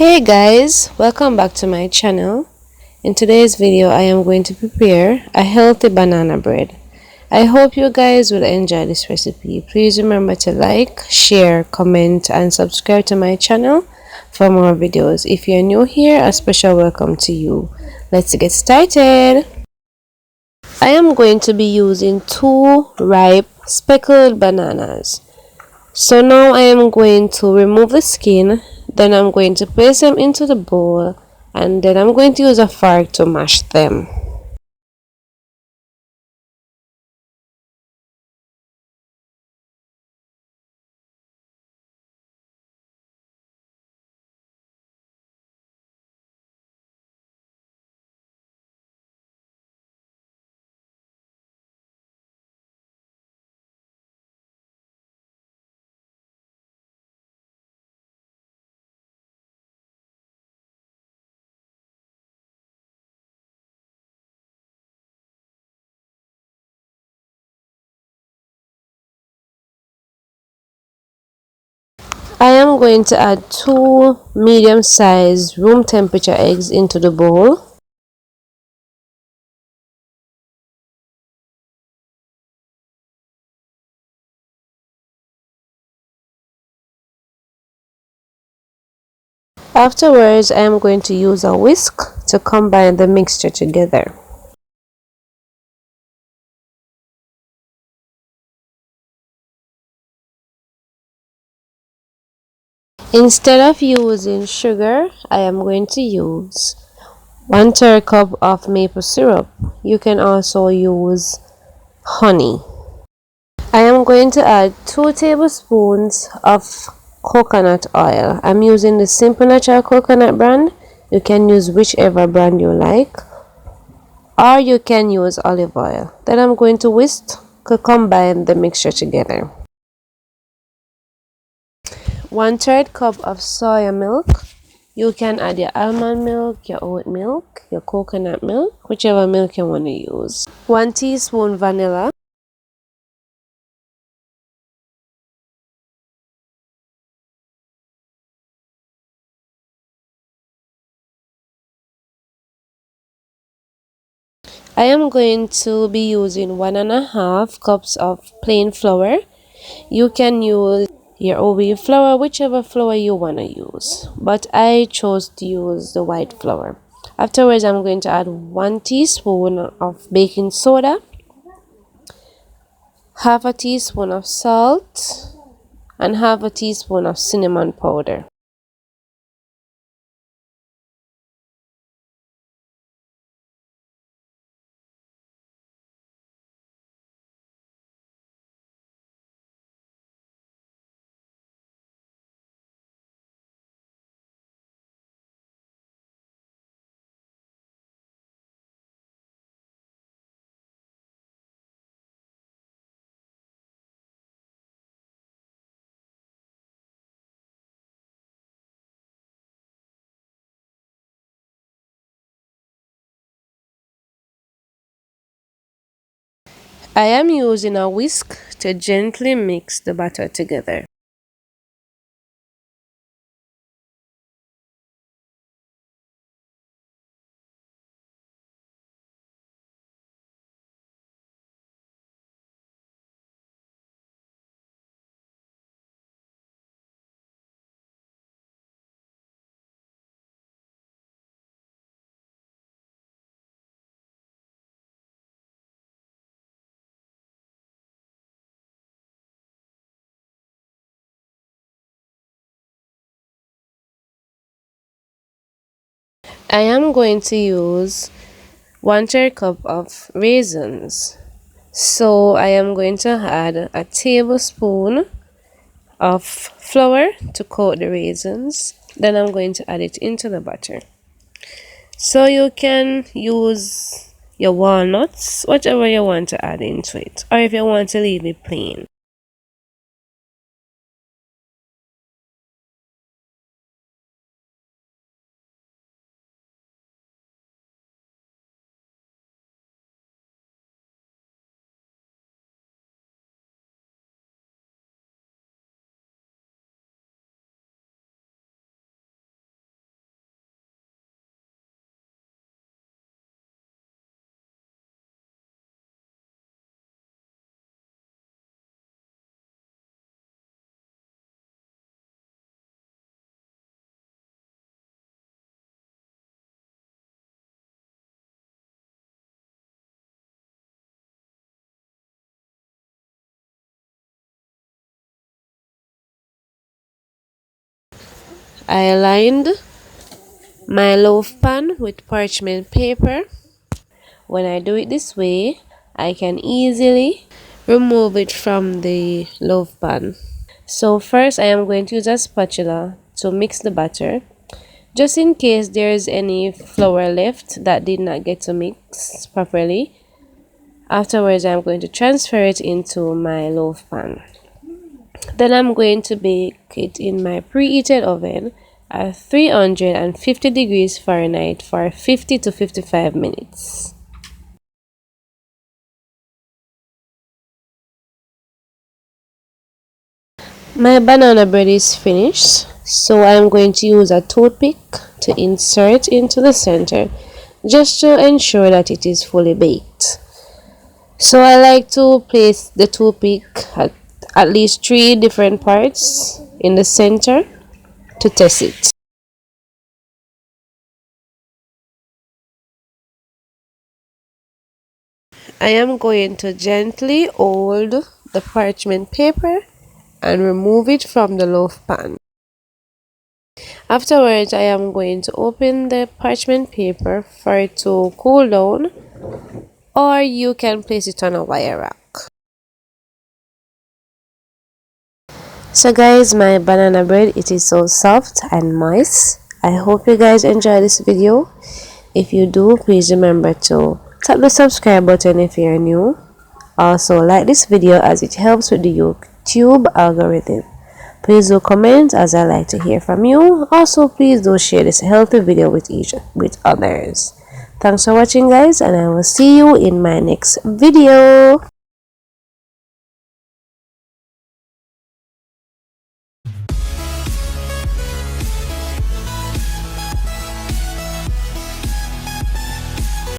Hey guys, welcome back to my channel. In today's video I am going to prepare a healthy banana bread. I hope you guys will enjoy this recipe. Please remember to like, share, comment and subscribe to my channel for more videos. If you're new here, a special welcome to you. Let's get started. I am going to be using 2 ripe speckled bananas. So now I am going to remove the skin, then I'm going to place them into the bowl, and then I'm going to use a fork to mash them. I am going to add 2 medium-sized room temperature eggs into the bowl. Afterwards, I am going to use a whisk to combine the mixture together. Instead of using sugar, I am going to use 1/3 cup of maple syrup. You can also use honey. I am going to add 2 tablespoons of coconut oil. I'm using the Simple Natural coconut brand. You can use whichever brand you like, or you can use olive oil. Then I'm going to whisk to combine the mixture together. 1/3 cup of soya milk. You can add your almond milk, your oat milk, your coconut milk, whichever milk you want to use. 1 teaspoon vanilla. I am going to be using 1.5 cups of plain flour. You can use your whole flour, whichever flour you want to use, but I chose to use the white flour. Afterwards, I'm going to add 1 teaspoon of baking soda, half a teaspoon of salt, and half a teaspoon of cinnamon powder. I am using a whisk to gently mix the batter together. I am going to use 1/3 cup of raisins. So I am going to add a tablespoon of flour to coat the raisins. Then I'm going to add it into the butter. So you can use your walnuts, whatever you want to add into it, or if you want to leave it plain. I lined my loaf pan with parchment paper. When I do it this way, I can easily remove it from the loaf pan. So first I am going to use a spatula to mix the batter, just in case there's any flour left that did not get to mix properly. Afterwards, I'm going to transfer it into my loaf pan. Then I'm going to bake it in my preheated oven at 350 degrees Fahrenheit for 50 to 55 minutes. My banana bread is finished, so I'm going to use a toothpick to insert into the center just to ensure that it is fully baked. So I like to place the toothpick at least 3 different parts in the center to test it. I am going to gently hold the parchment paper and remove it from the loaf pan. Afterwards, I am going to open the parchment paper for it to cool down, or you can place it on a wire rack. So guys, my banana bread, it is so soft and moist. I hope you guys enjoy this video. If you do, please remember to tap the subscribe button if you're new. Also like this video as it helps with the YouTube algorithm. Please do comment as I like to hear from you. Also please do share this healthy video with others. Thanks for watching guys, and I will see you in my next video.